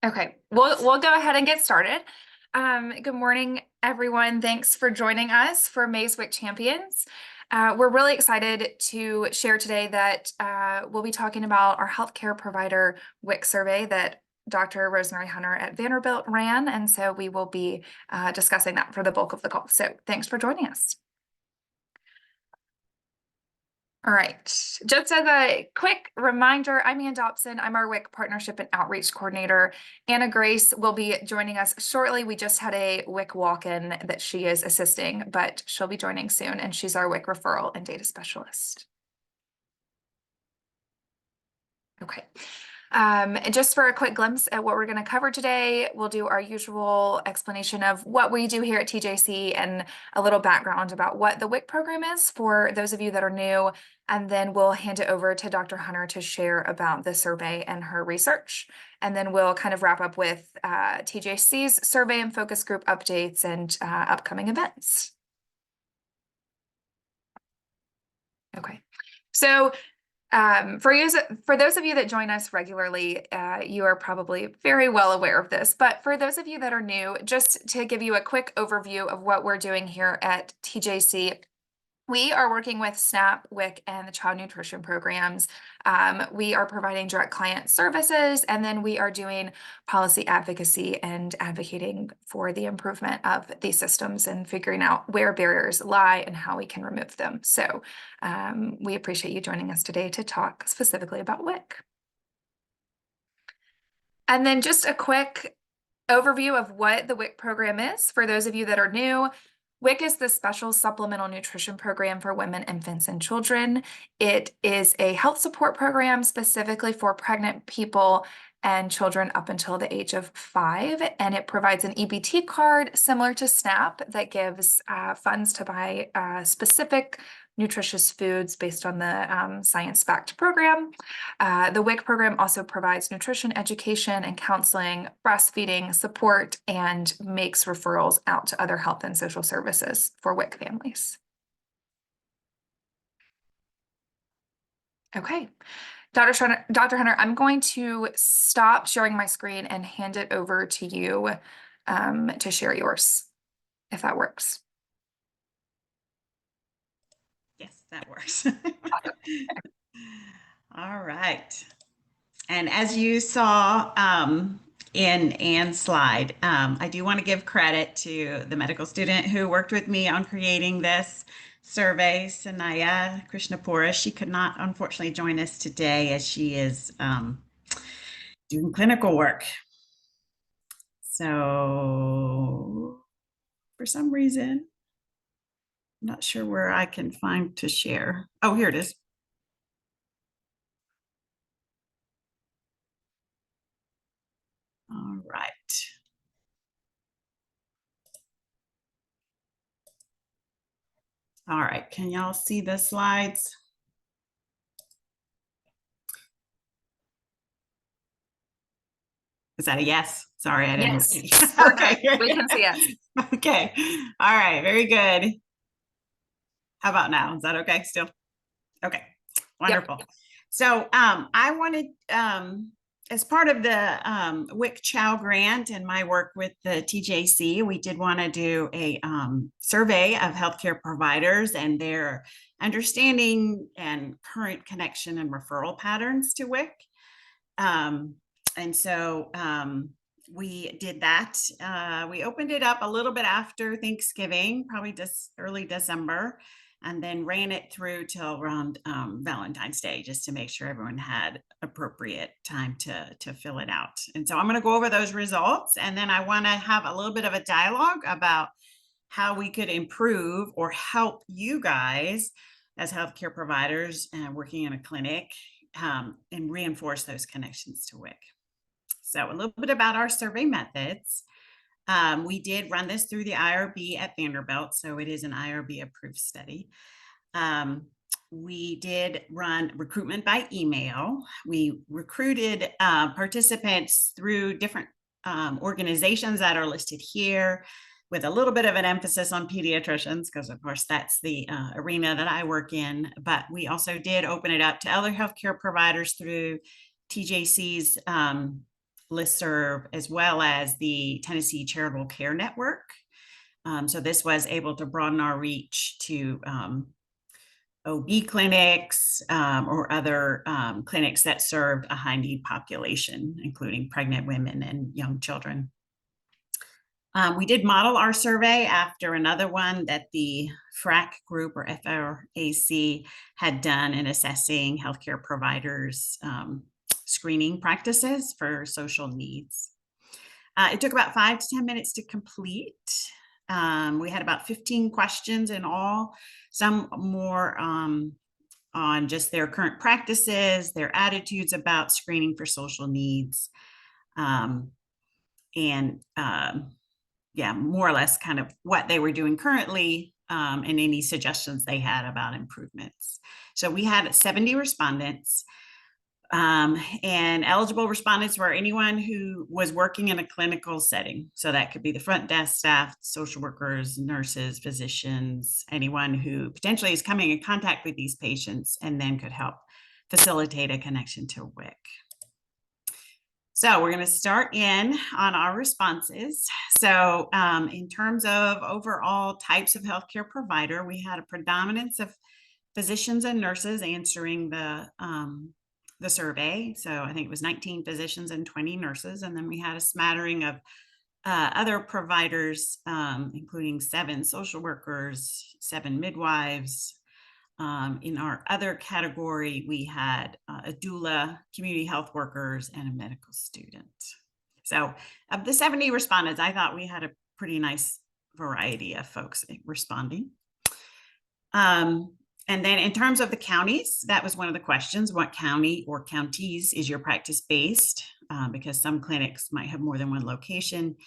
Okay, we'll go ahead and get started. Good morning, everyone. Thanks for joining us for May's WIC Champions. We're really excited to share today that we'll be talking about our healthcare provider WIC survey that Dr. Rosemary Hunter at Vanderbilt ran, and so we will be discussing that for the bulk of the call. So thanks for joining us. All right, just as a quick reminder, I'm Ann Dobson. I'm our WIC Partnership and Outreach Coordinator. Anna Grace will be joining us shortly. We just had a WIC walk-in that she is assisting, but she'll be joining soon, and she's our WIC Referral and Data Specialist. Okay. Just for a quick glimpse at what we're going to cover today, we'll do our usual explanation of what we do here at TJC and a little background about what the WIC program is for those of you that are new. And then we'll hand it over to Dr. Hunter to share about the survey and her research. And then we'll kind of wrap up with TJC's survey and focus group updates and upcoming events. Okay. So for those of you that join us regularly, you are probably very well aware of this, but for those of you that are new, just to give you a quick overview of what we're doing here at TJC, we are working with SNAP, WIC, and the child nutrition programs. We are providing direct client services, and then we are doing policy advocacy and advocating for the improvement of these systems and figuring out where barriers lie and how we can remove them. So we appreciate you joining us today to talk specifically about WIC. And then just a quick overview of what the WIC program is for those of you that are new. WIC is the Special Supplemental Nutrition Program for women, infants, and children. It is a health support program specifically for pregnant people and children up until the age of 5, and it provides an EBT card similar to SNAP that gives funds to buy specific nutritious foods based on the science-backed program. The WIC program also provides nutrition education and counseling, breastfeeding support, and makes referrals out to other health and social services for WIC families. Okay. Dr. Hunter, I'm going to stop sharing my screen and hand it over to you to share yours, if that works. Yes, that works. All right. And as you saw in Ann's slide, I do want to give credit to the medical student who worked with me on creating this survey, Sanaya Krishnapura. She could not, unfortunately, join us today as she is doing clinical work. So for some reason, I'm not sure where I can find to share. Oh, here it is. All right. All right, can y'all see the slides? Is that a yes? Sorry, I didn't. Yes. Okay. We can see it. Okay. All right, very good. How about now? Is that okay still? Okay, wonderful. Yep. So I wanted, as part of the WIC Chow grant and my work with the TJC, we did want to do a survey of healthcare providers and their understanding and current connection and referral patterns to WIC. And so we did that. We opened it up a little bit after Thanksgiving, probably just early December, and then ran it through till around Valentine's Day, just to make sure everyone had appropriate time to fill it out. And so I'm going to go over those results, and then I want to have a little bit of a dialogue about how we could improve or help you guys as healthcare providers working in a clinic and reinforce those connections to WIC. So a little bit about our survey methods. We did run this through the IRB at Vanderbilt, so it is an IRB approved study. We did run recruitment by email. We recruited participants through different organizations that are listed here, with a little bit of an emphasis on pediatricians, because of course that's the arena that I work in. But we also did open it up to other healthcare providers through TJC's listserv, as well as the Tennessee Charitable Care Network. So this was able to broaden our reach to OB clinics or other clinics that served a high need population, including pregnant women and young children. We did model our survey after another one that the FRAC group, or FRAC, had done in assessing healthcare providers' screening practices for social needs. It took about 5 to 10 minutes to complete. We had about 15 questions in all, some more on just their current practices, their attitudes about screening for social needs, yeah, more or less kind of what they were doing currently and any suggestions they had about improvements. So we had 70 respondents. And eligible respondents were anyone who was working in a clinical setting. So that could be the front desk staff, social workers, nurses, physicians, anyone who potentially is coming in contact with these patients and then could help facilitate a connection to WIC. So we're going to start in on our responses. So in terms of overall types of healthcare provider, we had a predominance of physicians and nurses answering the survey. So I think it was 19 physicians and 20 nurses. And then we had a smattering of other providers, including 7 social workers, 7 midwives. In our other category, we had a doula, community health workers, and a medical student. So of the 70 respondents, I thought we had a pretty nice variety of folks responding. And then in terms of the counties, that was one of the questions. What county or counties is your practice based? Because some clinics might have more than one location.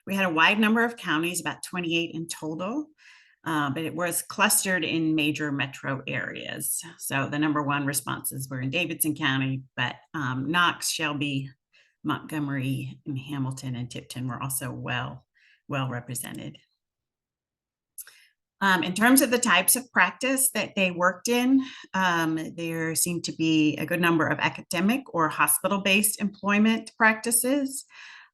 We had a wide number of counties, about 28 in total, but it was clustered in major metro areas. So the #1 responses were in Davidson County, but Knox, Shelby, Montgomery, and Hamilton and Tipton were also well represented. In terms of the types of practice that they worked in, there seemed to be a good number of academic or hospital-based employment practices,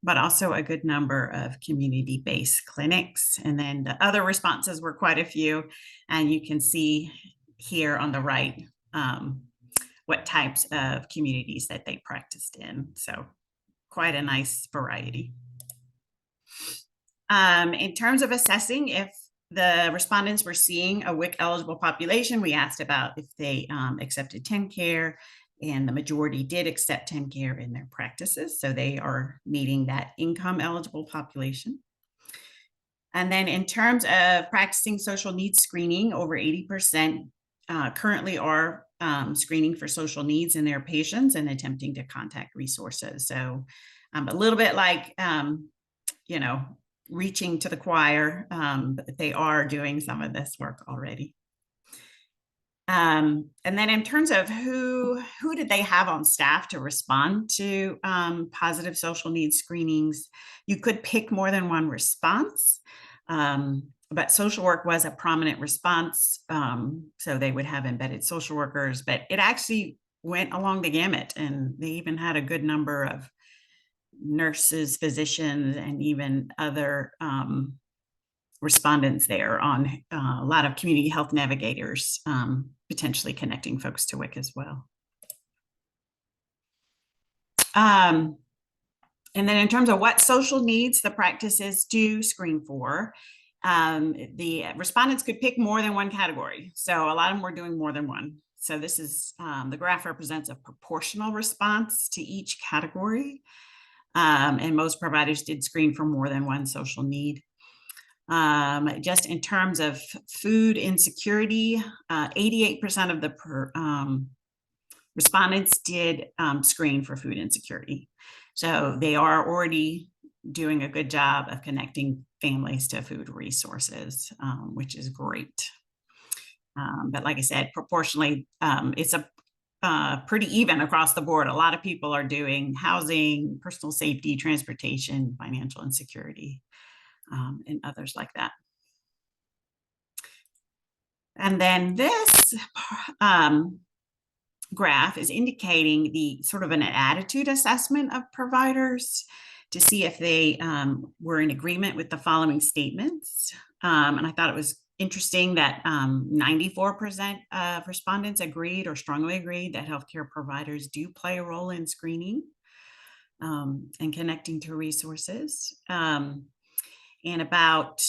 but also a good number of community-based clinics. And then the other responses were quite a few, and you can see here on the right what types of communities that they practiced in. So quite a nice variety. In terms of assessing if the respondents were seeing a WIC eligible population, we asked about if they accepted TennCare, and the majority did accept TennCare in their practices. So they are meeting that income eligible population. And then in terms of practicing social needs screening, over 80% currently are screening for social needs in their patients and attempting to contact resources. So a little bit like, you know, reaching to the choir, but they are doing some of this work already. And then in terms of who did they have on staff to respond to positive social needs screenings, you could pick more than one response, but social work was a prominent response. So they would have embedded social workers, but it actually went along the gamut, and they even had a good number of nurses, physicians, and even other respondents there on a lot of community health navigators, potentially connecting folks to WIC as well. And then in terms of what social needs the practices do screen for, the respondents could pick more than one category. So a lot of them were doing more than one. So this is, the graph represents a proportional response to each category. And most providers did screen for more than one social need. Just in terms of food insecurity, 88% of the respondents did screen for food insecurity. So they are already doing a good job of connecting families to food resources, which is great. But like I said, proportionally, it's pretty even across the board. A lot of people are doing housing, personal safety, transportation, financial insecurity, and others like that. And then this graph is indicating the sort of an attitude assessment of providers to see if they were in agreement with the following statements. And I thought it was interesting that 94% of respondents agreed or strongly agreed that healthcare providers do play a role in screening and connecting to resources. And about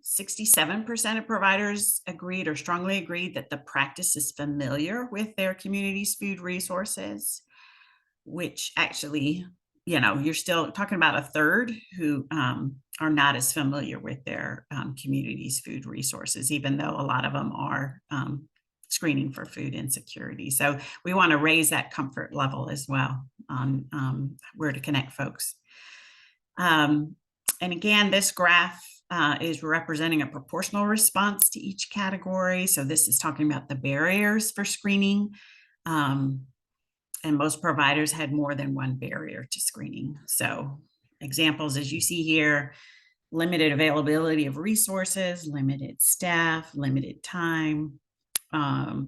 67% of providers agreed or strongly agreed that the practice is familiar with their community's food resources, which actually, you're still talking about a third who are not as familiar with their community's food resources, even though a lot of them are screening for food insecurity. So we want to raise that comfort level as well on where to connect folks. And again, this graph is representing a proportional response to each category. So this is talking about the barriers for screening. And most providers had more than one barrier to screening. So examples, as you see here, limited availability of resources, limited staff, limited time. And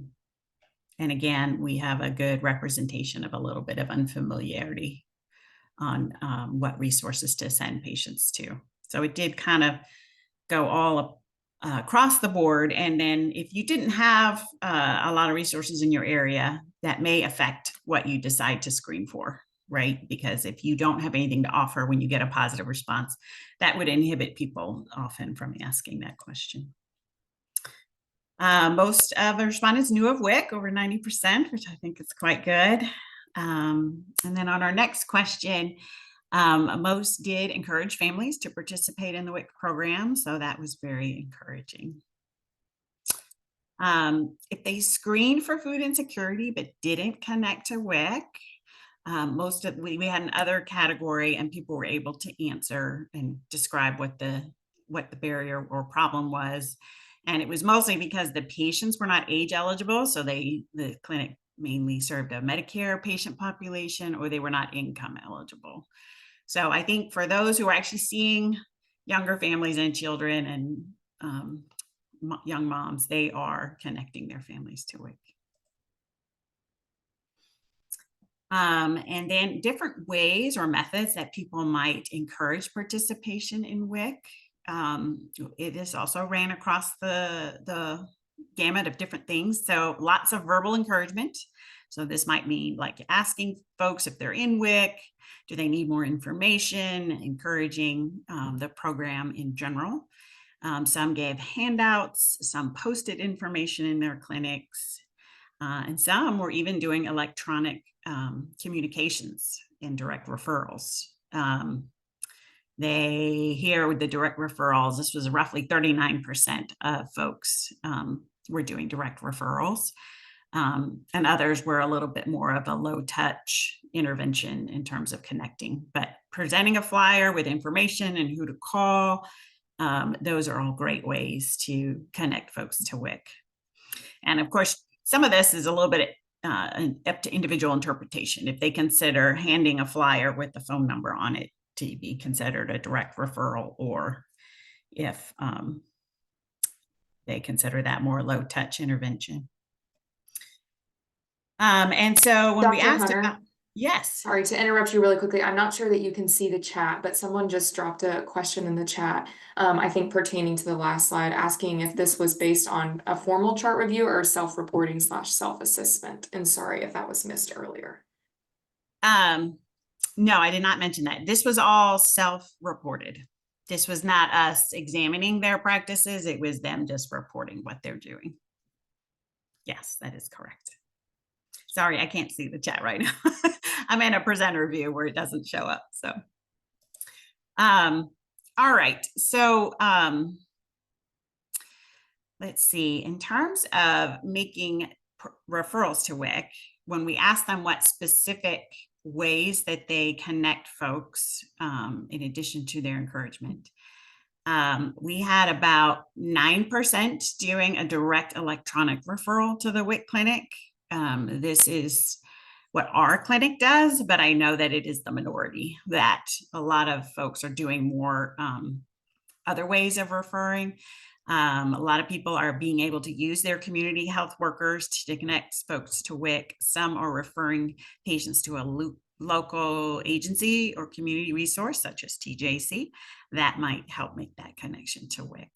again, we have a good representation of a little bit of unfamiliarity on what resources to send patients to. So it did kind of go all across the board. And then if you didn't have a lot of resources in your area, that may affect what you decide to screen for, right? Because if you don't have anything to offer when you get a positive response, that would inhibit people often from asking that question. Most of the respondents knew of WIC, over 90%, which I think is quite good. And then on our next question, most did encourage families to participate in the WIC program, so that was very encouraging. If they screened for food insecurity but didn't connect to WIC, we had another category, and people were able to answer and describe what the barrier or problem was. And it was mostly because the patients were not age eligible, so the clinic mainly served a Medicare patient population, or they were not income eligible. So I think for those who are actually seeing younger families and children and young moms, they are connecting their families to WIC. And then different ways or methods that people might encourage participation in WIC. It is also ran across the gamut of different things. So lots of verbal encouragement. So this might mean like asking folks if they're in WIC, do they need more information, encouraging the program in general. Some gave handouts, some posted information in their clinics, and some were even doing electronic communications and direct referrals. Here with the direct referrals, this was roughly 39% of folks were doing direct referrals. And others were a little bit more of a low touch intervention in terms of connecting, but presenting a flyer with information and who to call, those are all great ways to connect folks to WIC. And of course, some of this is a little bit up to individual interpretation. If they consider handing a flyer with the phone number on it to be considered a direct referral, or if they consider that more low touch intervention. And so when we Dr. asked Hunter, about, yes. Sorry to interrupt you really quickly. I'm not sure that you can see the chat, but someone just dropped a question in the chat, I think pertaining to the last slide, asking if this was based on a formal chart review or self-reporting / self-assessment. And sorry if that was missed earlier. No, I did not mention that. This was all self-reported. This was not us examining their practices. It was them just reporting what they're doing. Yes, that is correct. Sorry, I can't see the chat right now. I'm in a presenter view where it doesn't show up. So, all right. So, let's see. In terms of making referrals to WIC, when we ask them what specific ways that they connect folks, in addition to their encouragement, we had about 9% doing a direct electronic referral to the WIC clinic. This is what our clinic does, but I know that it is the minority, that a lot of folks are doing more other ways of referring. A lot of people are being able to use their community health workers to connect folks to WIC. Some are referring patients to a local agency or community resource, such as TJC, that might help make that connection to WIC.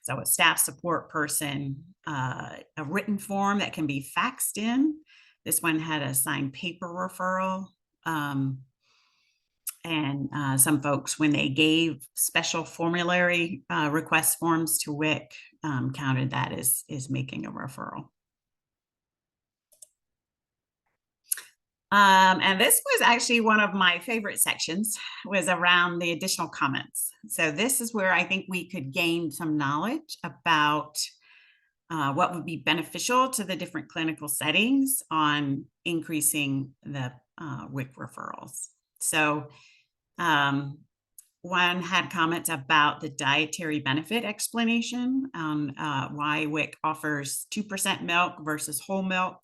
So a staff support person, a written form that can be faxed in. This one had a signed paper referral. And some folks, when they gave special formulary request forms to WIC, counted that as making a referral. And this was actually one of my favorite sections, was around the additional comments. So this is where I think we could gain some knowledge about what would be beneficial to the different clinical settings on increasing the WIC referrals. So one had comments about the dietary benefit explanation on why WIC offers 2% milk versus whole milk.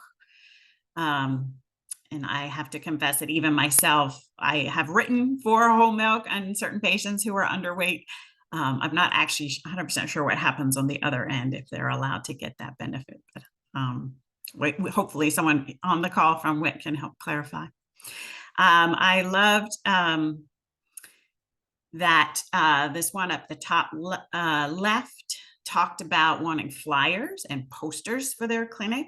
And I have to confess that even myself, I have written for whole milk on certain patients who are underweight. I'm not actually 100% sure what happens on the other end if they're allowed to get that benefit. But hopefully someone on the call from WIC can help clarify. I loved that this one up the top left talked about wanting flyers and posters for their clinic.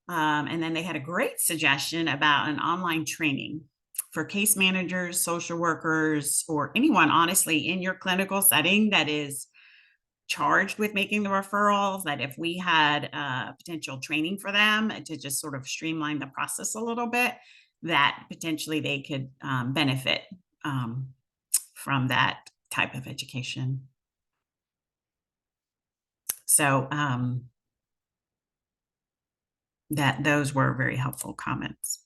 And then they had a great suggestion about an online training for case managers, social workers, or anyone, honestly, in your clinical setting that is charged with making the referrals, that if we had potential training for them to just sort of streamline the process a little bit, that potentially they could benefit from that type of education. So those were very helpful comments.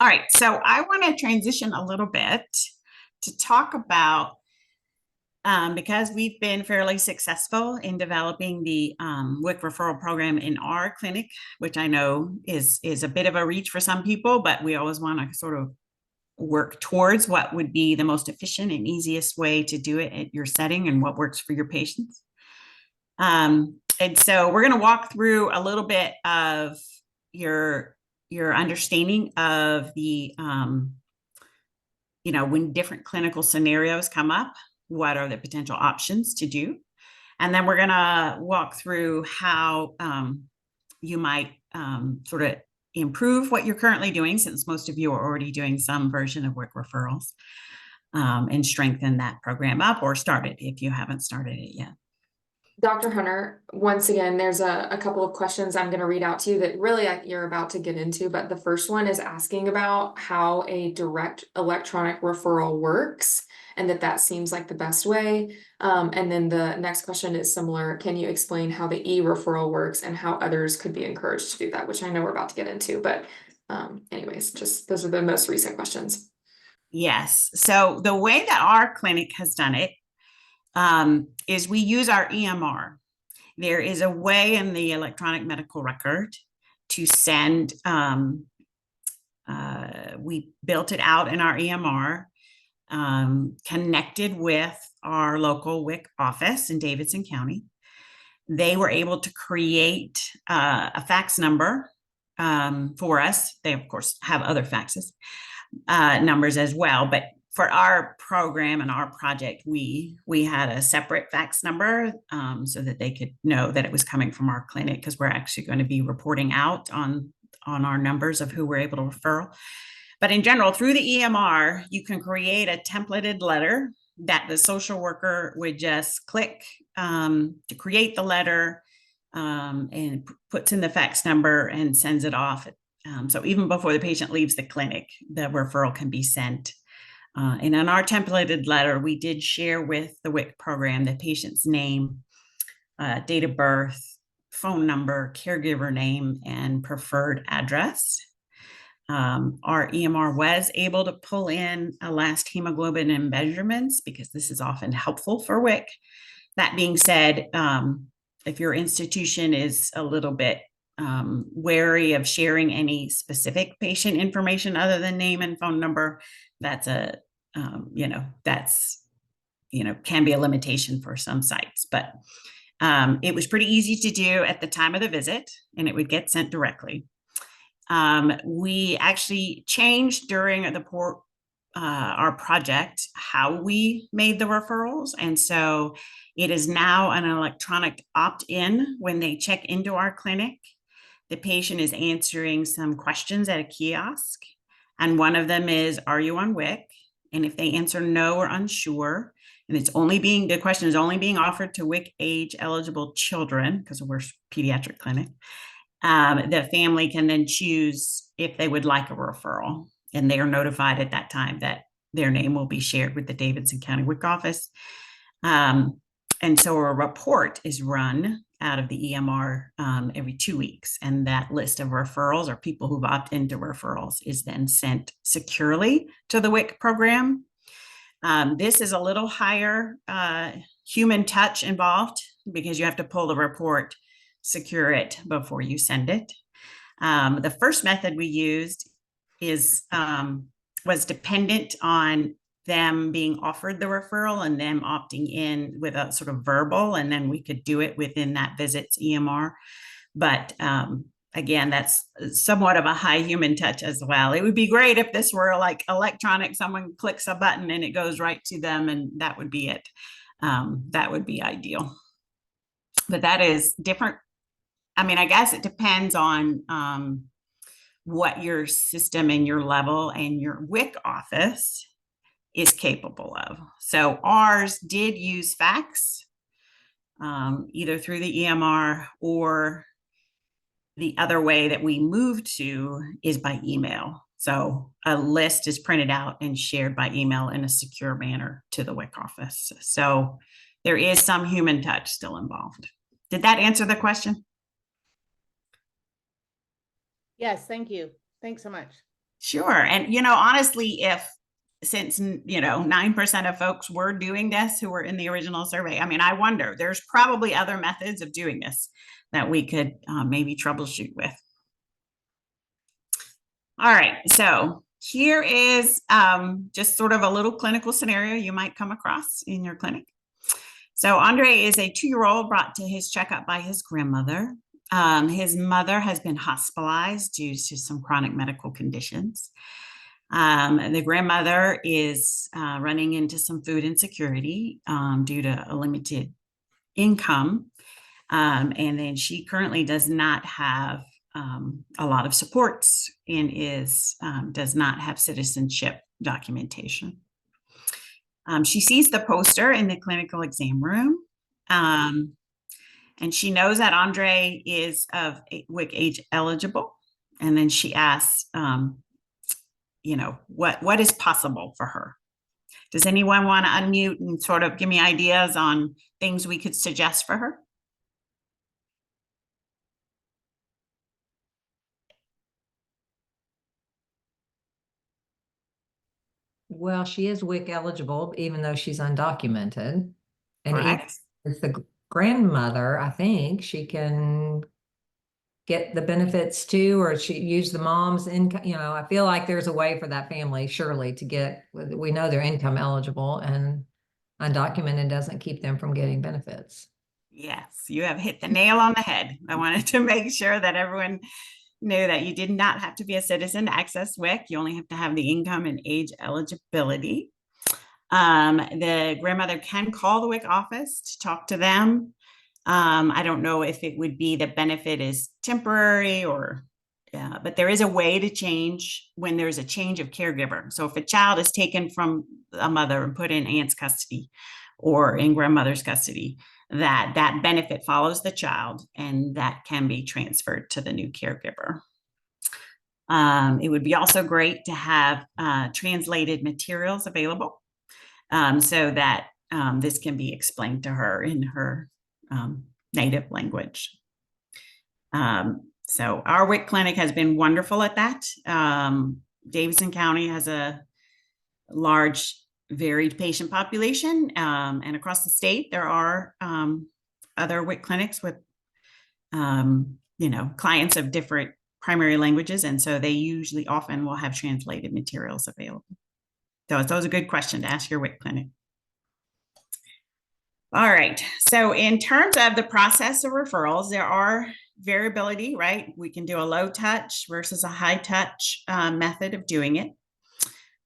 All right, so I want to transition a little bit to talk about, because we've been fairly successful in developing the WIC referral program in our clinic, which I know is a bit of a reach for some people, but we always want to sort of work towards what would be the most efficient and easiest way to do it at your setting and what works for your patients. And so we're going to walk through a little bit of your understanding of the, when different clinical scenarios come up, what are the potential options to do? And then we're going to walk through how you might sort of improve what you're currently doing, since most of you are already doing some version of WIC referrals, and strengthen that program up, or start it if you haven't started it yet. Dr. Hunter, once again, there's a couple of questions I'm going to read out to you that really you're about to get into, but the first one is asking about how a direct electronic referral works, and that seems like the best way. And then the next question is similar. Can you explain how the e-referral works and how others could be encouraged to do that, which I know we're about to get into, but anyways, just those are the most recent questions. Yes. So the way that our clinic has done it is we use our EMR. There is a way in the electronic medical record to send, we built it out in our EMR, connected with our local WIC office in Davidson County. They were able to create a fax number for us. They, of course, have other faxes numbers as well, but for our program and our project, we had a separate fax number so that they could know that it was coming from our clinic, because we're actually going to be reporting out on our numbers of who we're able to refer. But in general, through the EMR, you can create a templated letter that the social worker would just click to create the letter, and puts in the fax number and sends it off. So even before the patient leaves the clinic, the referral can be sent. And in our templated letter, we did share with the WIC program the patient's name, date of birth, phone number, caregiver name, and preferred address. Our EMR was able to pull in a last hemoglobin and measurements, because this is often helpful for WIC. That being said, if your institution is a little bit wary of sharing any specific patient information other than name and phone number, that's can be a limitation for some sites, but it was pretty easy to do at the time of the visit, and it would get sent directly. We actually changed during our project how we made the referrals, and so it is now an electronic opt-in. When they check into our clinic, the patient is answering some questions at a kiosk, and one of them is, are you on WIC? And if they answer no or unsure, and the question is only being offered to WIC age eligible children, because we're a pediatric clinic, the family can then choose if they would like a referral, and they are notified at that time that their name will be shared with the Davidson County WIC office. And so a report is run out of the EMR every 2 weeks, and that list of referrals or people who've opted into referrals is then sent securely to the WIC program. This is a little higher human touch involved, because you have to pull the report, secure it before you send it. The first method we used was dependent on them being offered the referral and them opting in with a sort of verbal, and then we could do it within that visit's EMR. But again, that's somewhat of a high human touch as well. It would be great if this were like electronic, someone clicks a button and it goes right to them, and that would be it. That would be ideal. But that is different. I mean, I guess it depends on what your system and your level and your WIC office is capable of. So ours did use fax, either through the EMR, or the other way that we moved to is by email. So a list is printed out and shared by email in a secure manner to the WIC office. So there is some human touch still involved. Did that answer the question? Yes, thank you. Thanks so much. Sure. And, honestly, since 9% of folks were doing this who were in the original survey, I mean, I wonder, there's probably other methods of doing this that we could maybe troubleshoot with. All right, so here is just sort of a little clinical scenario you might come across in your clinic. So Andre is a 2-year-old brought to his checkup by his grandmother. His mother has been hospitalized due to some chronic medical conditions. The grandmother is running into some food insecurity due to a limited income. And then she currently does not have a lot of supports and does not have citizenship documentation. She sees the poster in the clinical exam room. And she knows that Andre is of WIC age eligible. And then she asks, what is possible for her? Does anyone want to unmute and sort of give me ideas on things we could suggest for her? Well, she is WIC eligible, even though she's undocumented. And Correct. as the grandmother, I think she can get the benefits too, or she use the mom's income. I feel like there's a way for that family, surely, to get, we know they're income eligible, and undocumented doesn't keep them from getting benefits. Yes, you have hit the nail on the head. I wanted to make sure that everyone knew that you did not have to be a citizen to access WIC. You only have to have the income and age eligibility. The grandmother can call the WIC office to talk to them. I don't know if it would be the benefit is temporary but there is a way to change when there's a change of caregiver. So if a child is taken from a mother and put in aunt's custody or in grandmother's custody, that benefit follows the child, and that can be transferred to the new caregiver. It would be also great to have translated materials available so that this can be explained to her in her native language. So our WIC clinic has been wonderful at that. Davidson County has a large varied patient population, and across the state there are other WIC clinics with clients of different primary languages, and so they usually often will have translated materials available. So it's always a good question to ask your WIC clinic. All right. So in terms of the process of referrals, there are variability, right? We can do a low touch versus a high touch method of doing it.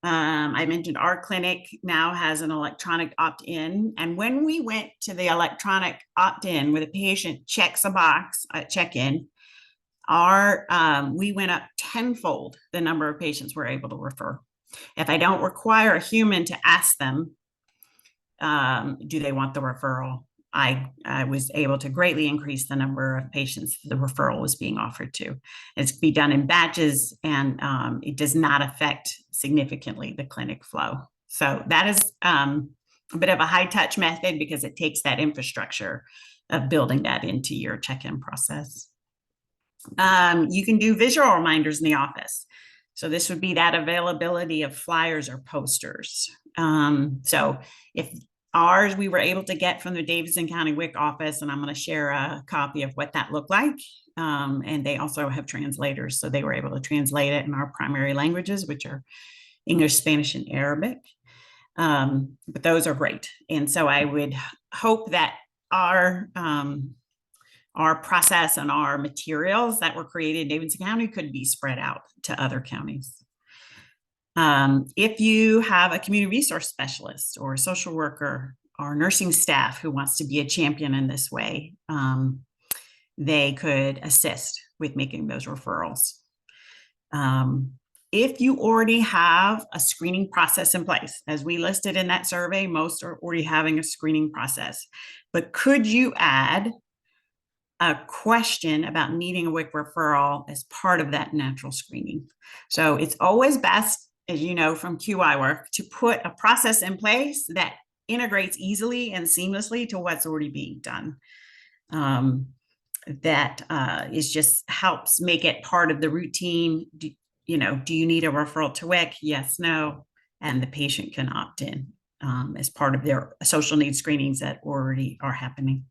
I mentioned our clinic now has an electronic opt-in. And when we went to the electronic opt-in where the patient checks a box at check-in, we went up tenfold the number of patients we're able to refer. If I don't require a human to ask them, do they want the referral, I was able to greatly increase the number of patients the referral was being offered to. It's be done in batches, and it does not affect significantly the clinic flow. So that is a bit of a high touch method because it takes that infrastructure of building that into your check-in process. You can do visual reminders in the office. So this would be that availability of flyers or posters. So if ours we were able to get from the Davidson County WIC office, and I'm going to share a copy of what that looked like. And they also have translators, so they were able to translate it in our primary languages, which are English, Spanish, and Arabic. But those are great. And so I would hope that our process and our materials that were created in Davidson County could be spread out to other counties. If you have a community resource specialist or a social worker or nursing staff who wants to be a champion in this way, they could assist with making those referrals. If you already have a screening process in place, as we listed in that survey, most are already having a screening process, but could you add a question about needing a WIC referral as part of that natural screening? So it's always best, as you know from QI work, to put a process in place that integrates easily and seamlessly to what's already being done. That is just helps make it part of the routine. Do you need a referral to WIC? Yes, no, and the patient can opt in as part of their social needs screenings that already are happening.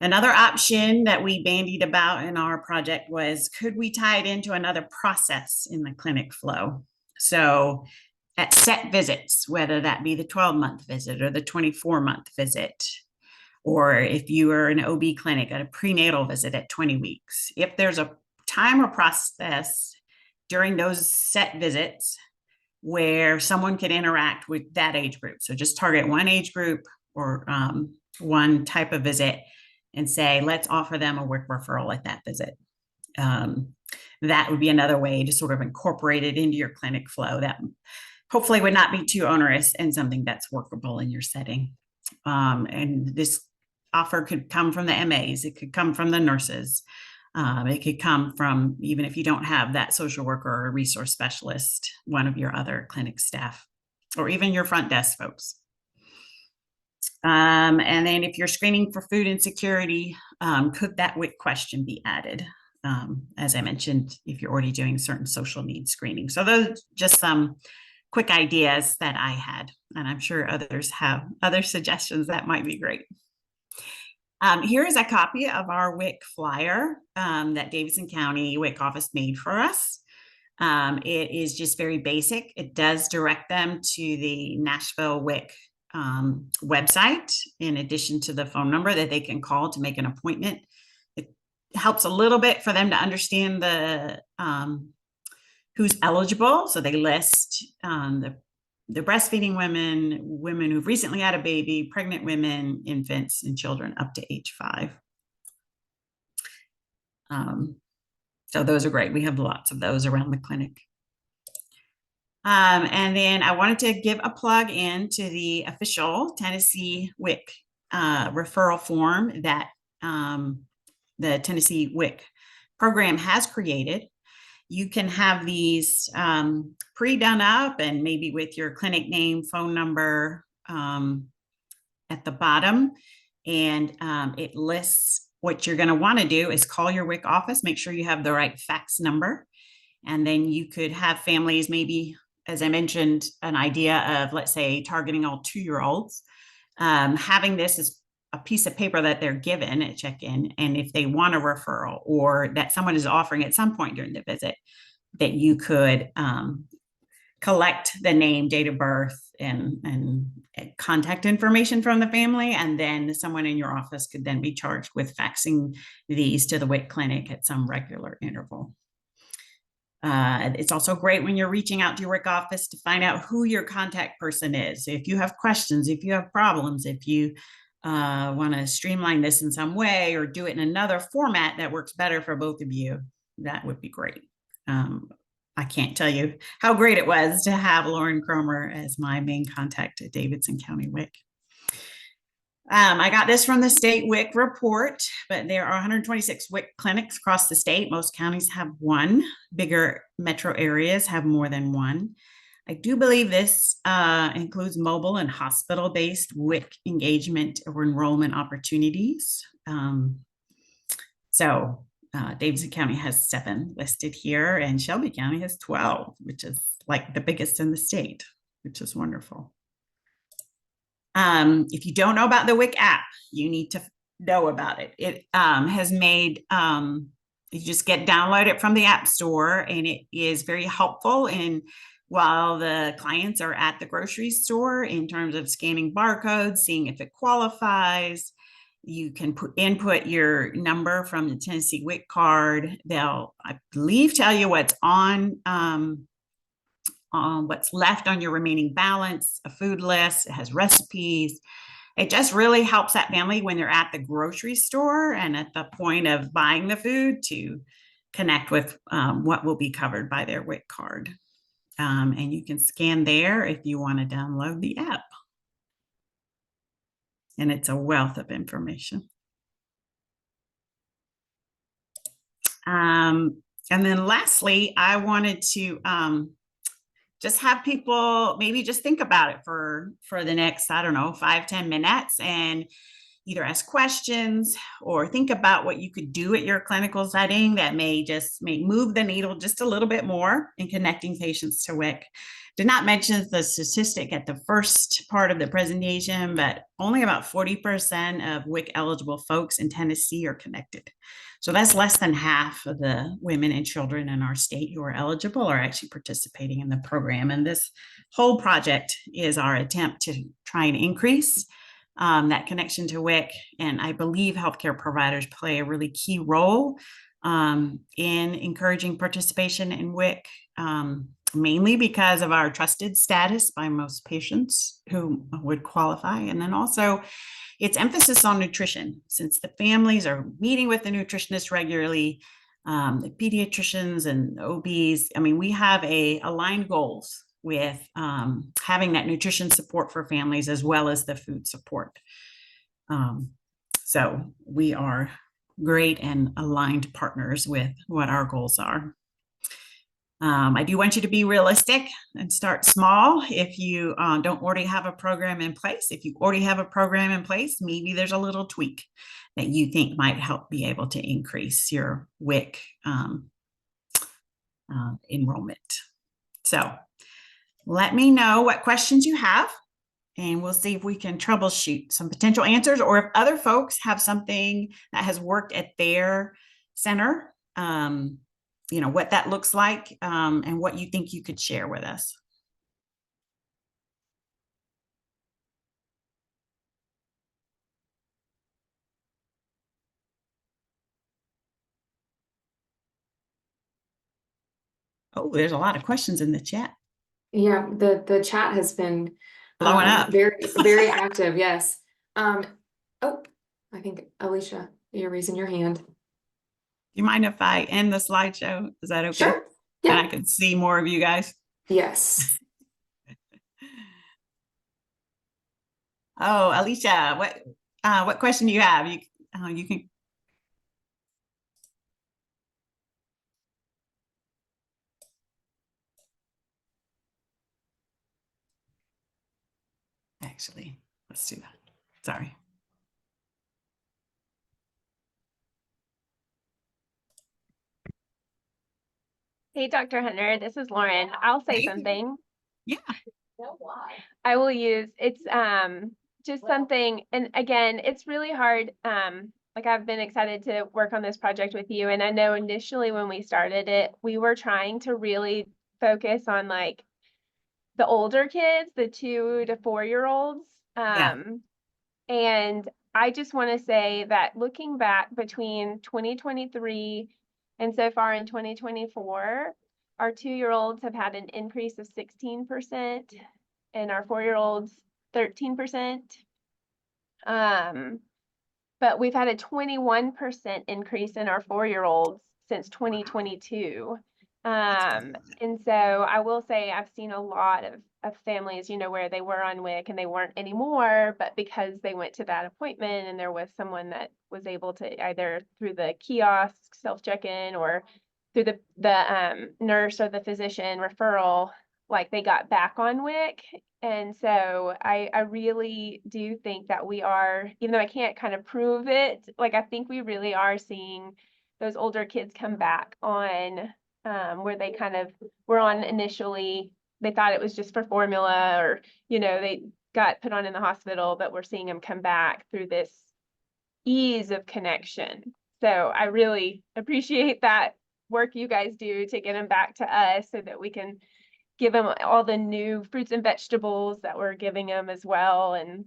Another option that we bandied about in our project was, could we tie it into another process in the clinic flow? So at set visits, whether that be the 12-month visit or the 24-month visit, or if you are an OB clinic at a prenatal visit at 20 weeks, if there's a time or process during those set visits where someone could interact with that age group. So just target one age group or one type of visit and say, let's offer them a WIC referral at that visit. That would be another way to sort of incorporate it into your clinic flow that hopefully would not be too onerous and something that's workable in your setting. And this offer could come from the MAs, it could come from the nurses, it could come from, even if you don't have that social worker or a resource specialist, one of your other clinic staff, or even your front desk folks. And then if you're screening for food insecurity, could that WIC question be added? As I mentioned, if you're already doing certain social needs screening. So those are just some quick ideas that I had, and I'm sure others have other suggestions that might be great. Here is a copy of our WIC flyer that Davidson County WIC office made for us. It is just very basic. It does direct them to the Nashville WIC website, in addition to the phone number that they can call to make an appointment. It helps a little bit for them to understand the who's eligible. So they list the breastfeeding women, women who've recently had a baby, pregnant women, infants, and children up to age 5. So those are great. We have lots of those around the clinic. And then I wanted to give a plug into the official Tennessee WIC referral form that the Tennessee WIC program has created. You can have these pre-done up and maybe with your clinic name, phone number at the bottom. And it lists what you're going to want to do is call your WIC office, make sure you have the right fax number. And then you could have families, maybe, as I mentioned, an idea of, let's say, targeting all 2-year-olds, having this as a piece of paper that they're given at check-in. And if they want a referral or that someone is offering at some point during the visit, that you could collect the name, date of birth, and contact information from the family. And then someone in your office could then be charged with faxing these to the WIC clinic at some regular interval. It's also great when you're reaching out to your WIC office to find out who your contact person is. If you have questions, if you have problems, if you want to streamline this in some way or do it in another format that works better for both of you, that would be great. I can't tell you how great it was to have Lauren Cromer as my main contact at Davidson County WIC. I got this from the state WIC report, but there are 126 WIC clinics across the state. Most counties have one. Bigger metro areas have more than one. I do believe this includes mobile and hospital-based WIC engagement or enrollment opportunities. Davidson County has 7 listed here, and Shelby County has 12, which is like the biggest in the state, which is wonderful. If you don't know about the WIC app, you need to know about it. It has made, you just download it from the App Store, and it is very helpful in while the clients are at the grocery store in terms of scanning barcodes, seeing if it qualifies. You can input your number from the Tennessee WIC card. They'll, I believe, tell you what's on what's left on your remaining balance, a food list. It has recipes. It just really helps that family when they're at the grocery store and at the point of buying the food to connect with what will be covered by their WIC card. And you can scan there if you want to download the app. And it's a wealth of information. And then lastly, I wanted to just have people maybe just think about it for the next, I don't know, 5-10 minutes and either ask questions or think about what you could do at your clinical setting that may move the needle just a little bit more in connecting patients to WIC. Did not mention the statistic at the first part of the presentation, but only about 40% of WIC eligible folks in Tennessee are connected. So that's less than half of the women and children in our state who are eligible are actually participating in the program. And this whole project is our attempt to try and increase that connection to WIC. And I believe healthcare providers play a really key role in encouraging participation in WIC, mainly because of our trusted status by most patients who would qualify. And then also its emphasis on nutrition, since the families are meeting with the nutritionist regularly, the pediatricians and OBs. I mean, we have aligned goals with having that nutrition support for families as well as the food support. So we are great and aligned partners with what our goals are. I do want you to be realistic and start small. If you don't already have a program in place, if you already have a program in place, maybe there's a little tweak that you think might help be able to increase your WIC enrollment. So let me know what questions you have, and we'll see if we can troubleshoot some potential answers, or if other folks have something that has worked at their center, you know, what that looks like, and what you think you could share with us. Oh, there's a lot of questions in the chat. Yeah, the chat has been Blowing up. very active. Yes. Oh, I think Alicia, you're raising your hand. Do you mind if I end the slideshow? Is that okay? Sure. Yeah. And I can see more of you guys. Yes. Oh, Alicia, what question do you have? You can. Actually, let's do that. Sorry. Hey, Dr. Hunter, this is Lauren. I'll say something. Yeah. I will use, it's just something, and again, it's really hard. Like I've been excited to work on this project with you. And I know initially when we started it, we were trying to really focus on like the older kids, the 2 to 4-year-olds. Yeah. And I just want to say that looking back between 2023 and so far in 2024, our 2-year-olds have had an increase of 16% and our 4-year-olds 13%. But we've had a 21% increase in our 4-year-olds since 2022. And so I will say I've seen a lot of families, where they were on WIC and they weren't anymore, but because they went to that appointment and there was someone that was able to either through the kiosk self-check-in or through the nurse or the physician referral, like they got back on WIC. And so I really do think that we are, even though I can't kind of prove it, like I think we really are seeing those older kids come back on where they kind of were on initially. They thought it was just for formula or, they got put on in the hospital, but we're seeing them come back through this ease of connection. So I really appreciate that work you guys do to get them back to us so that we can give them all the new fruits and vegetables that we're giving them as well and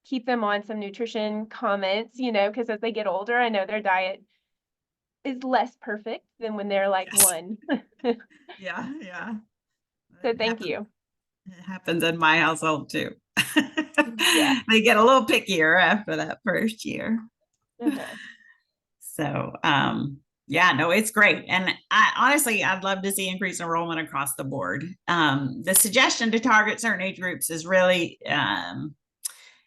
keep them on some nutrition comments, because as they get older, I know their diet is less perfect than when they're like Yes. 1. Yeah. Yeah. So It thank happens- you. It happens in my household too. Yeah. They get a little pickier after that first year. Uh-huh. So, yeah, no, it's great. And I'd love to see increased enrollment across the board. The suggestion to target certain age groups is really,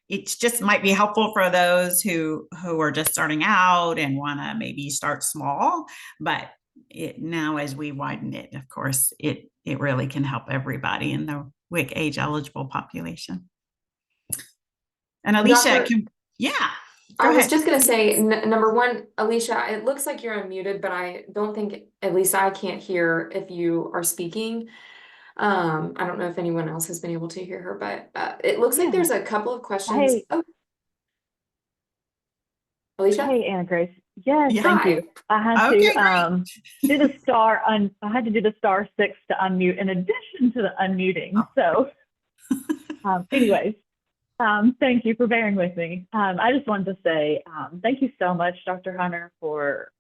it's just might be helpful for those who are just starting out and want to maybe start small, but now as we widen it, of course, it really can help everybody in the WIC age eligible population. And Alicia, yeah. I was just gonna say, number one, Alicia, it looks like you're unmuted, but I don't think, at least I can't hear if you are speaking. I don't know if anyone else has been able to hear her, but it looks like there's a couple of questions. Hey. Oh. Alicia? Hey, Anna Grace. Yes, Yeah. thank Hi. you. I had Okay, to do the star. I had to do the *6 to unmute in addition to the unmuting. So, anyways, thank you for bearing with me. I just wanted to say thank you so much, Dr. Hunter, for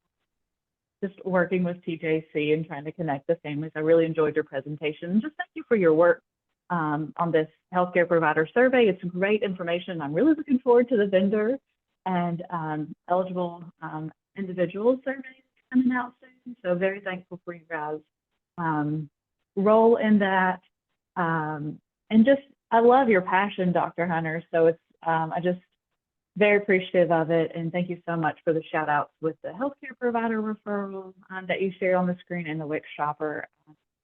just working with TJC and trying to connect the families. I really enjoyed your presentation. Just thank you for your work on this healthcare provider survey. It's great information. I'm really looking forward to the vendor and eligible individual surveys coming out soon. So very thankful for you guys' role in that. And just, I love your passion, Dr. Hunter. So it's, I just very appreciative of it. And thank you so much for the shout outs with the healthcare provider referral that you shared on the screen and the WIC shopper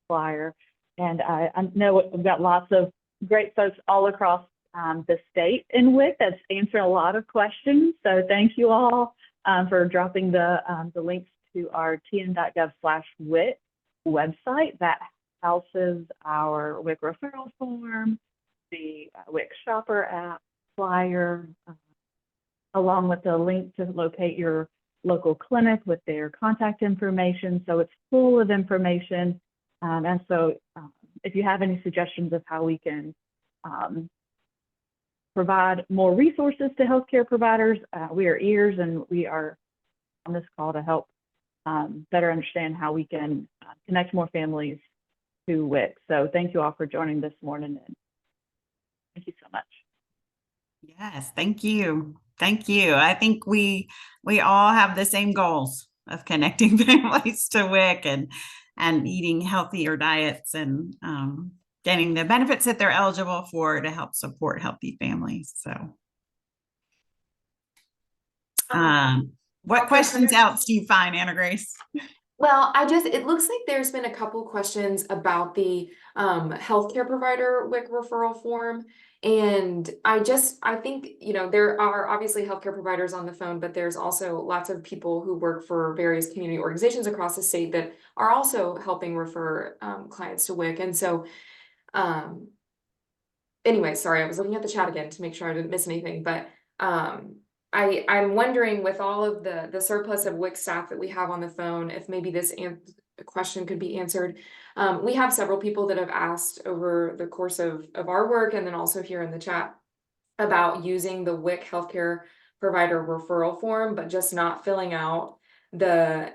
flyer. And I know we've got lots of great folks all across the state in WIC that's answering a lot of questions. So thank you all for dropping the links to our tn.gov/WIC website that houses our WIC referral form, the WIC shopper app, flyer, along with the link to locate your local clinic with their contact information. So it's full of information. And so if you have any suggestions of how we can provide more resources to healthcare providers, we are ears and we are on this call to help better understand how we can connect more families to WIC. So thank you all for joining this morning. And thank you so much. Yes, thank you. Thank you. I think we all have the same goals of connecting families to WIC and eating healthier diets and getting the benefits that they're eligible for to help support healthy families. So what questions else do you find, Anna Grace? Well, it looks like there's been a couple questions about the healthcare provider WIC referral form. And I think, there are obviously healthcare providers on the phone, but there's also lots of people who work for various community organizations across the state that are also helping refer clients to WIC. And so, anyway, sorry, I was looking at the chat again to make sure I didn't miss anything, but I'm wondering with all of the surplus of WIC staff that we have on the phone, if maybe this question could be answered. We have several people that have asked over the course of our work and then also here in the chat about using the WIC healthcare provider referral form, but just not filling out the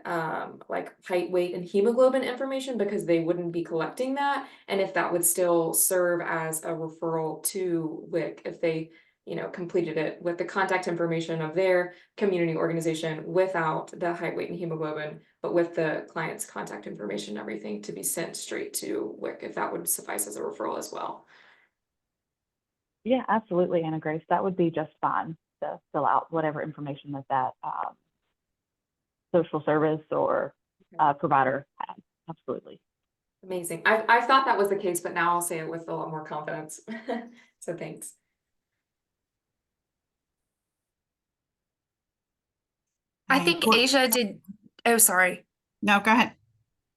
like height, weight, and hemoglobin information because they wouldn't be collecting that, and if that would still serve as a referral to WIC if they, you know, completed it with the contact information of their community organization without the height, weight, and hemoglobin, but with the client's contact information, everything to be sent straight to WIC, if that would suffice as a referral as well. Yeah, absolutely, Anna Grace. That would be just fine to fill out whatever information that social service or provider has. Absolutely. Amazing. I've thought that was the case, but now I'll say it with a lot more confidence. So thanks. I think Asia did. Oh, sorry. No, go ahead.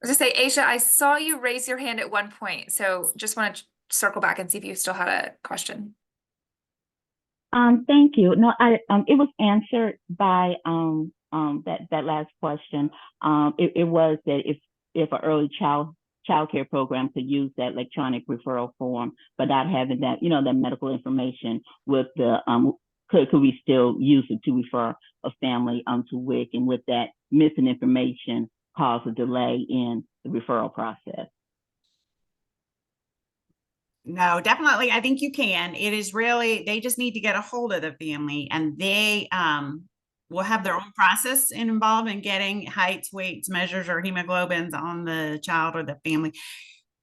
I was gonna say, Asia, I saw you raise your hand at one point, so just want to circle back and see if you still had a question. Thank you. No, it was answered by that last question. It was that if an early child care program could use that electronic referral form, but not having that, you know, that medical information with the could we still use it to refer a family to WIC, and with that missing information cause a delay in the referral process? No, definitely. I think you can. It is really, they just need to get a hold of the family, and they will have their own process involved in getting heights, weights, measures, or hemoglobins on the child or the family.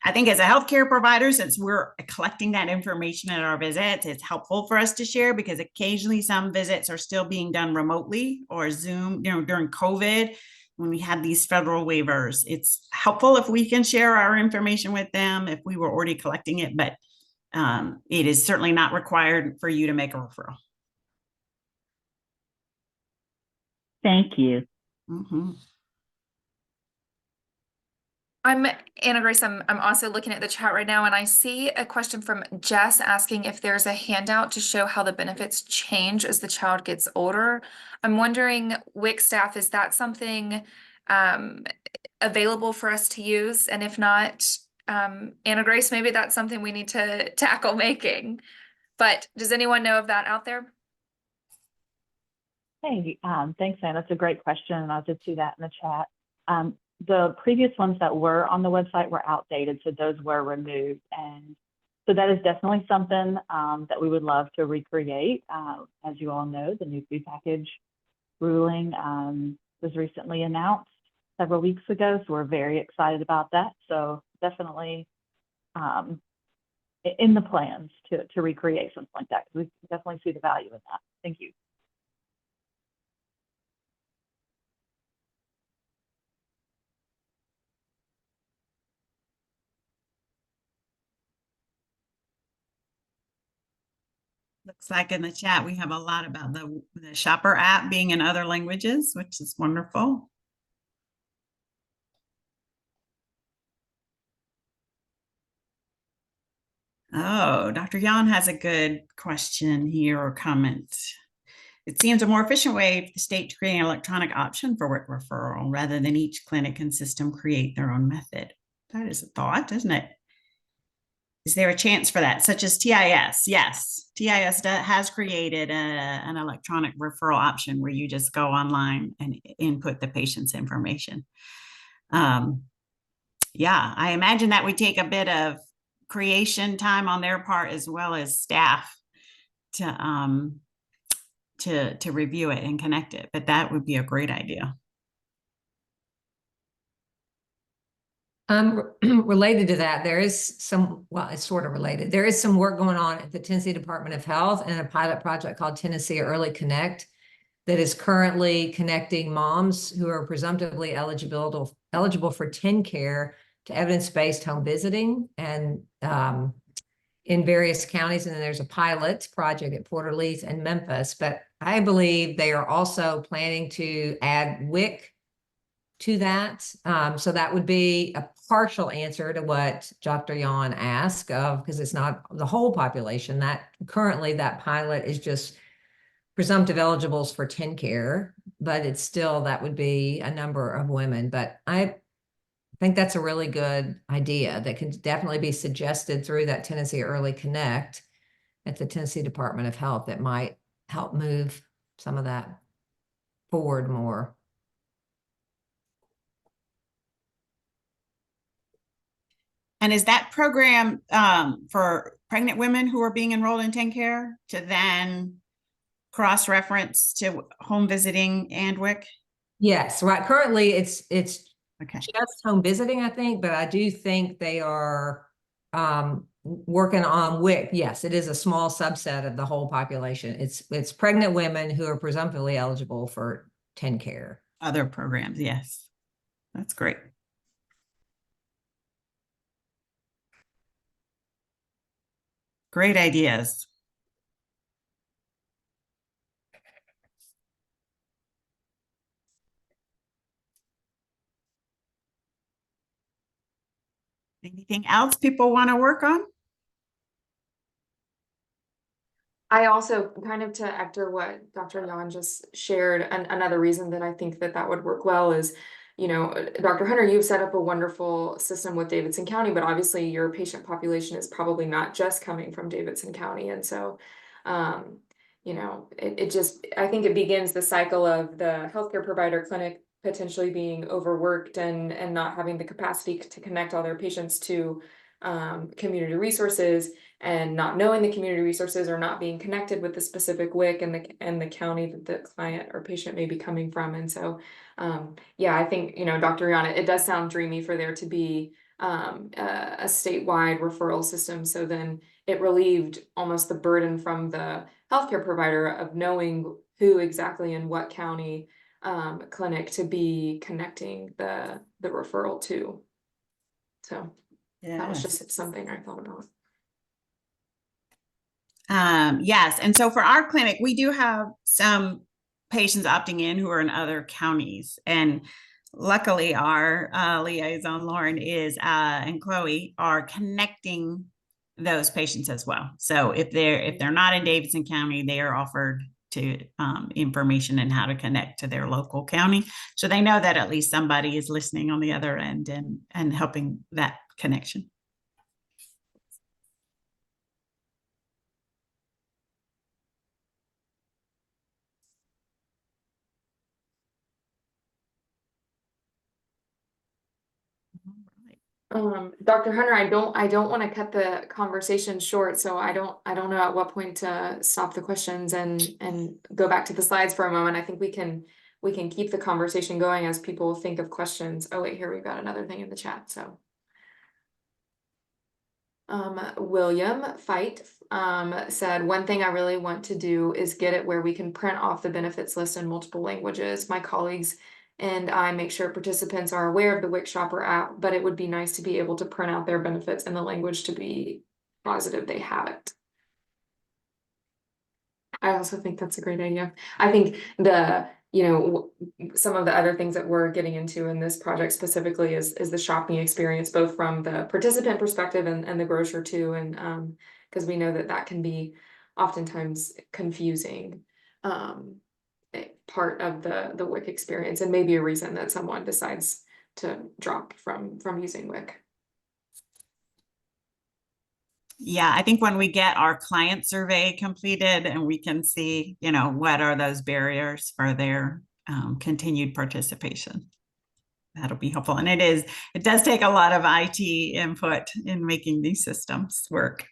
I think as a healthcare provider, since we're collecting that information at our visits, it's helpful for us to share, because occasionally some visits are still being done remotely or Zoom, you know, during COVID, when we had these federal waivers. It's helpful if we can share our information with them if we were already collecting it, but it is certainly not required for you to make a referral. Thank you. Mm-hmm. I'm Anna Grace. I'm also looking at the chat right now, and I see a question from Jess asking if there's a handout to show how the benefits change as the child gets older. I'm wondering, WIC staff, is that something available for us to use? And if not, Anna Grace, maybe that's something we need to tackle making. But does anyone know of that out there? Hey, thanks, Anne. That's a great question, and I did see that in the chat. The previous ones that were on the website were outdated, so those were removed. And so that is definitely something that we would love to recreate. As you all know, the new food package ruling was recently announced several weeks ago, so we're very excited about that. So definitely in the plans to recreate something like that, because we definitely see the value in that. Thank you. Looks like in the chat we have a lot about the Shopper app being in other languages, which is wonderful. Oh, Dr. Yan has a good question here or comment. It seems a more efficient way for the state to create an electronic option for WIC referral rather than each clinic and system create their own method. That is a thought, isn't it? Is there a chance for that, such as TIS? Yes, TIS has created an electronic referral option where you just go online and input the patient's information. Yeah, I imagine that would take a bit of creation time on their part as well as staff to review it and connect it, but that would be a great idea. Related to that, there is some, well, it's sort of related. There is some work going on at the Tennessee Department of Health and a pilot project called Tennessee Early Connect that is currently connecting moms who are presumptively eligible for TennCare to evidence-based home visiting and in various counties. And then there's a pilot project at Port Orleans and Memphis, but I believe they are also planning to add WIC to that. So that would be a partial answer to what Dr. Yan asked of, because it's not the whole population. That currently that pilot is just presumptive eligibles for TennCare, but it's still, that would be a number of women. But think that's a really good idea that can definitely be suggested through that Tennessee Early Connect at the Tennessee Department of Health. That might help move some of that forward more. And is that program for pregnant women who are being enrolled in TennCare to then cross-reference to home visiting and WIC? Yes, right. Currently, it's Okay. just home visiting, I think, but I do think they are working on WIC. Yes, it is a small subset of the whole population. It's pregnant women who are presumptively eligible for TennCare. Other programs, yes. That's great. Great ideas. Anything else people want to work on? I also kind of to echo what Dr. Yan just shared, and another reason that I think that that would work well is, you know, Dr. Hunter, you've set up a wonderful system with Davidson County, but obviously your patient population is probably not just coming from Davidson County. And so, you know, I think it begins the cycle of the healthcare provider clinic potentially being overworked and not having the capacity to connect all their patients to community resources, and not knowing the community resources or not being connected with the specific WIC and the county that the client or patient may be coming from. And so, yeah, I think, you know, Dr. Rihanna, it does sound dreamy for there to be a statewide referral system. So then it relieved almost the burden from the healthcare provider of knowing who exactly in what county clinic to be connecting the referral to. So that was just something I thought about. Yes. And so for our clinic, we do have some patients opting in who are in other counties. And luckily our liaison, Lauren, and Chloe are connecting those patients as well. So if they're not in Davidson County, they are offered to information and how to connect to their local county. So they know that at least somebody is listening on the other end and helping that connection. Dr. Hunter, I don't want to cut the conversation short, so I don't know at what point to stop the questions and go back to the slides for a moment. I think we can keep the conversation going as people think of questions. Oh wait, here we've got another thing in the chat. So William Fight said, one thing I really want to do is get it where we can print off the benefits list in multiple languages. My colleagues and I make sure participants are aware of the WIC Shopper app, but it would be nice to be able to print out their benefits in the language to be positive they have it. I also think that's a great idea. I think some of the other things that we're getting into in this project specifically is the shopping experience, both from the participant perspective and the grocer too. And because we know that can be oftentimes confusing. Part of the WIC experience, and maybe a reason that someone decides to drop from using WIC. Yeah, I think when we get our client survey completed and we can see, you know, what are those barriers for their continued participation, that'll be helpful. And it does take a lot of IT input in making these systems work.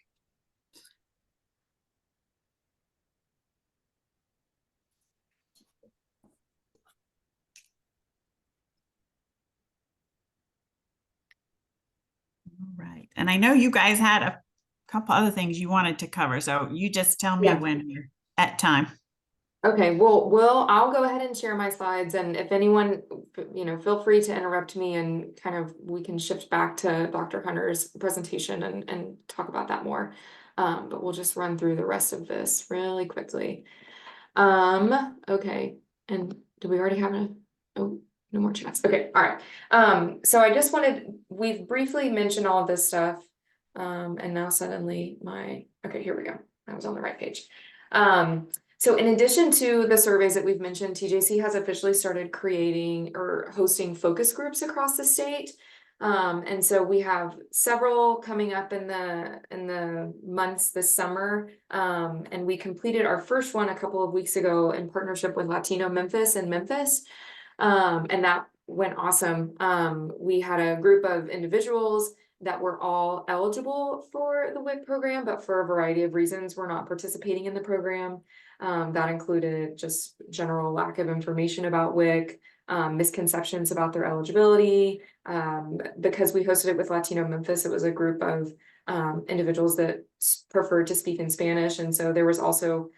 Right. And I know you guys had a couple other things you wanted to cover. So you just tell me when you're at time. Okay, well, I'll go ahead and share my slides, and if anyone, feel free to interrupt me and kind of we can shift back to Dr. Hunter's presentation and talk about that more. But we'll just run through the rest of this really quickly. Okay, and do we already have no more chats? Okay, all right. So we've briefly mentioned all of this stuff, and now suddenly okay, here we go. I was on the right page. So in addition to the surveys that we've mentioned, TJC has officially started creating or hosting focus groups across the state. And so we have several coming up in the months this summer. And we completed our first one a couple of weeks ago in partnership with Latino Memphis in Memphis. And that went awesome. We had a group of individuals that were all eligible for the WIC program, but for a variety of reasons were not participating in the program. That included just general lack of information about WIC, misconceptions about their eligibility. Because we hosted it with Latino Memphis, it was a group of individuals that preferred to speak in Spanish. And so there was also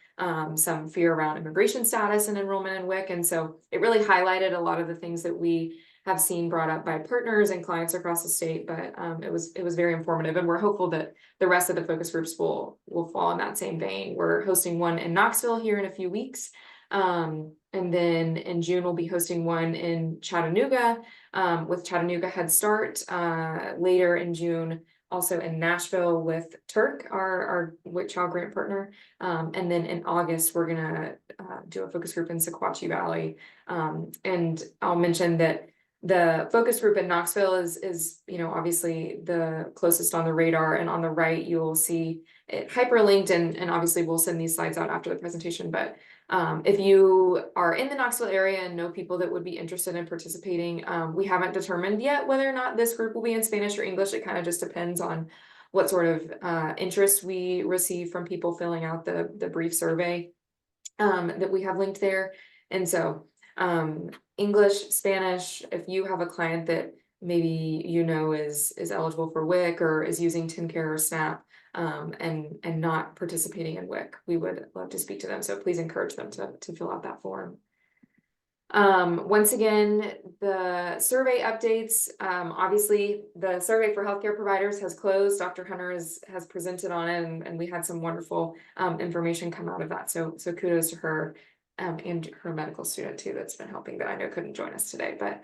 some fear around immigration status and enrollment in WIC. And so it really highlighted a lot of the things that we have seen brought up by partners and clients across the state, but it was very informative, and we're hopeful that the rest of the focus groups will fall in that same vein. We're hosting one in Knoxville here in a few weeks. And then in June, we'll be hosting one in Chattanooga with Chattanooga Head Start. Later in June, also in Nashville with Turk, our WIC Child Grant partner. And then in August, we're gonna do a focus group in Sequatchie Valley. And I'll mention that the focus group in Knoxville is, you know, obviously the closest on the radar, and on the right, you will see it hyperlinked, and obviously we'll send these slides out after the presentation. But if you are in the Knoxville area and know people that would be interested in participating, we haven't determined yet whether or not this group will be in Spanish or English. It kind of just depends on what sort of interest we receive from people filling out the brief survey that we have linked there. And so English, Spanish, if you have a client that maybe you know is eligible for WIC or is using TennCare or SNAP and not participating in WIC, we would love to speak to them. So please encourage them to fill out that form. Once again, the survey updates, obviously the survey for healthcare providers has closed. Dr. Hunter has presented on it, and we had some wonderful information come out of that. So kudos to her. And her medical student too that's been helping, that I know couldn't join us today. But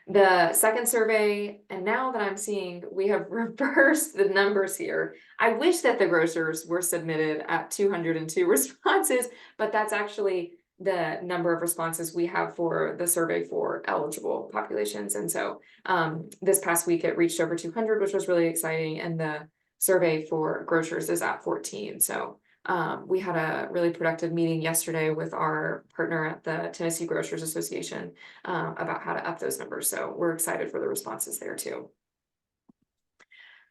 the second survey, and now that I'm seeing we have reversed the numbers here. I wish that the grocers were submitted at 202 responses, but that's actually the number of responses we have for the survey for eligible populations. And so this past week it reached over 200, which was really exciting. And the survey for grocers is at 14. So we had a really productive meeting yesterday with our partner at the Tennessee Grocers Association about how to up those numbers. So we're excited for the responses there too.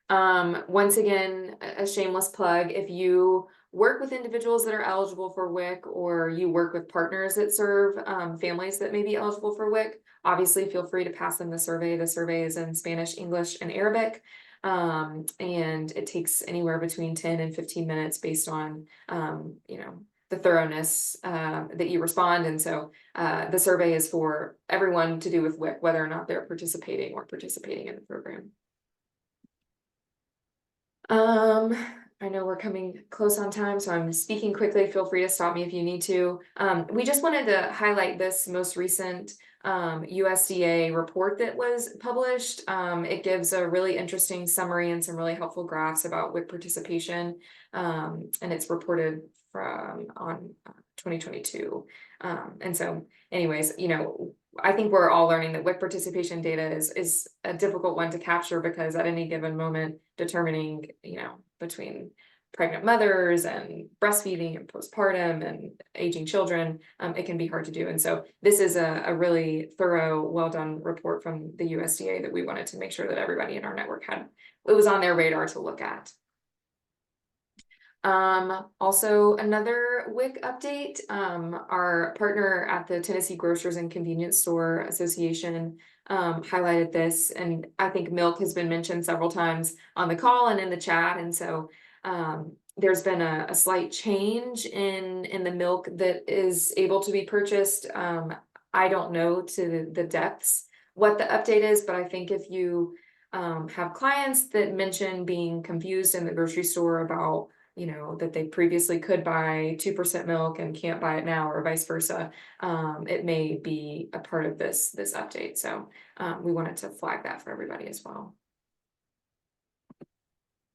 Once again, a shameless plug, if you work with individuals that are eligible for WIC, or you work with partners that serve families that may be eligible for WIC, obviously feel free to pass them the survey. The survey is in Spanish, English, and Arabic. And it takes anywhere between 10 and 15 minutes based on, you know, the thoroughness that you respond. And so the survey is for everyone to do with WIC, whether or not they're participating in the program. I know we're coming close on time, so I'm speaking quickly. Feel free to stop me if you need to. We just wanted to highlight this most recent USDA report that was published. It gives a really interesting summary and some really helpful graphs about WIC participation, and it's reported from on 2022. And so anyways, you know, I think we're all learning that WIC participation data is a difficult one to capture, because at any given moment, determining, you know, between pregnant mothers and breastfeeding and postpartum and aging children, it can be hard to do. And so this is a really thorough, well done report from the USDA that we wanted to make sure that everybody in our network it was on their radar to look at. Also another WIC update, our partner at the Tennessee Grocers and Convenience Store Association highlighted this, and I think milk has been mentioned several times on the call and in the chat. And so there's been a slight change in the milk that is able to be purchased. I don't know to the depths what the update is, but I think if you have clients that mention being confused in the grocery store about, you know, that they previously could buy 2% milk and can't buy it now, or vice versa, it may be a part of this update. So we wanted to flag that for everybody as well.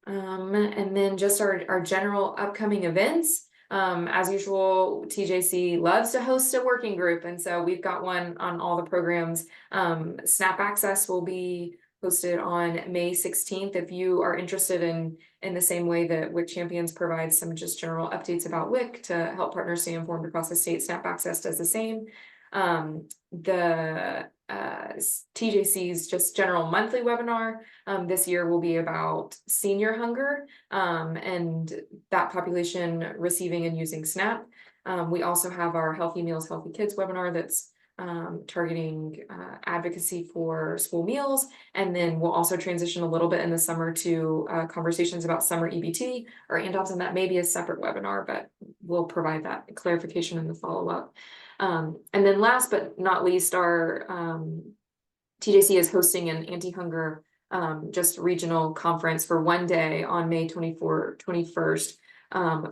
And then just our general upcoming events. As usual, TJC loves to host a working group, and so we've got one on all the programs. SNAP Access will be hosted on May 16th. If you are interested in the same way that WIC Champions provides some just general updates about WIC to help partners stay informed across the state, SNAP Access does the same. The TJC's just general monthly webinar this year will be about senior hunger and that population receiving and using SNAP. We also have our Healthy Meals, Healthy Kids webinar that's targeting advocacy for school meals. And then we'll also transition a little bit in the summer to conversations about summer EBT or handouts, and that may be a separate webinar, but we'll provide that clarification in the follow-up. And then last but not least, our TJC is hosting an anti-hunger just regional conference for one day on May 21st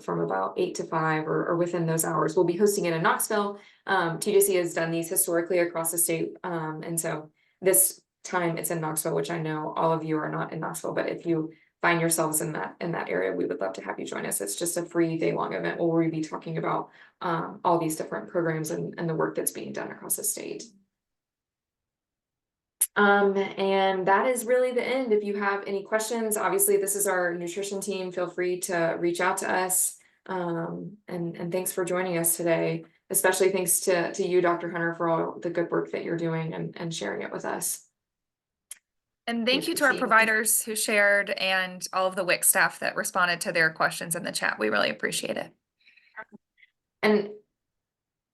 from about 8 to 5 or within those hours. We'll be hosting it in Knoxville. TJC has done these historically across the state. And so this time it's in Knoxville, which I know all of you are not in Knoxville, but if you find yourselves in that area, we would love to have you join us. It's just a free day-long event where we'll be talking about all these different programs and the work that's being done across the state. And that is really the end. If you have any questions, obviously this is our nutrition team. Feel free to reach out to us. And thanks for joining us today. Especially thanks to you, Dr. Hunter, for all the good work that you're doing and sharing it with us. And thank you to our providers who shared and all of the WIC staff that responded to their questions in the chat. We really appreciate it. And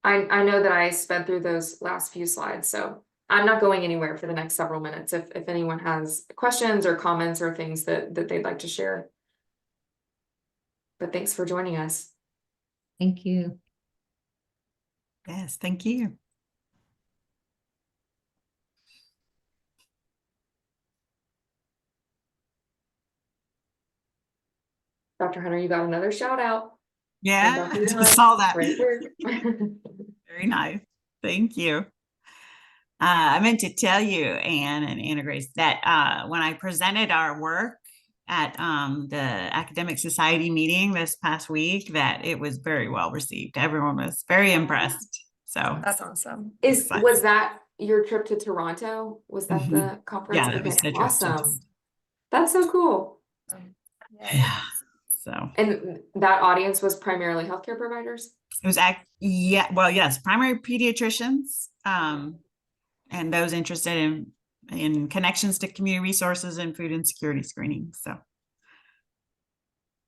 I know that I sped through those last few slides, so I'm not going anywhere for the next several minutes if anyone has questions or comments or things that they'd like to share. But thanks for joining us. Thank you. Yes, thank you. Dr. Hunter, you got another shout out. Yeah, I just saw that. Great work. Very nice. Thank you. I meant to tell you, Anne and Anna Grace, that when I presented our work at the Academic Society meeting this past week, that it was very well received. Everyone was very impressed. So That's awesome. Was that your trip to Toronto? Was that the conference? Yeah, that was the trip. Awesome. That's so cool. Yeah. So, and that audience was primarily healthcare providers? It was yes, primary pediatricians, and those interested in connections to community resources and food insecurity screening. So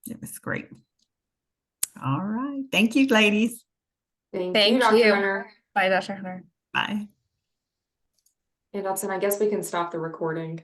it was great. All right. Thank you, ladies. Thank you, Dr. Hunter. Bye, Dr. Hunter. Bye. And Dodson, I guess we can stop the recording.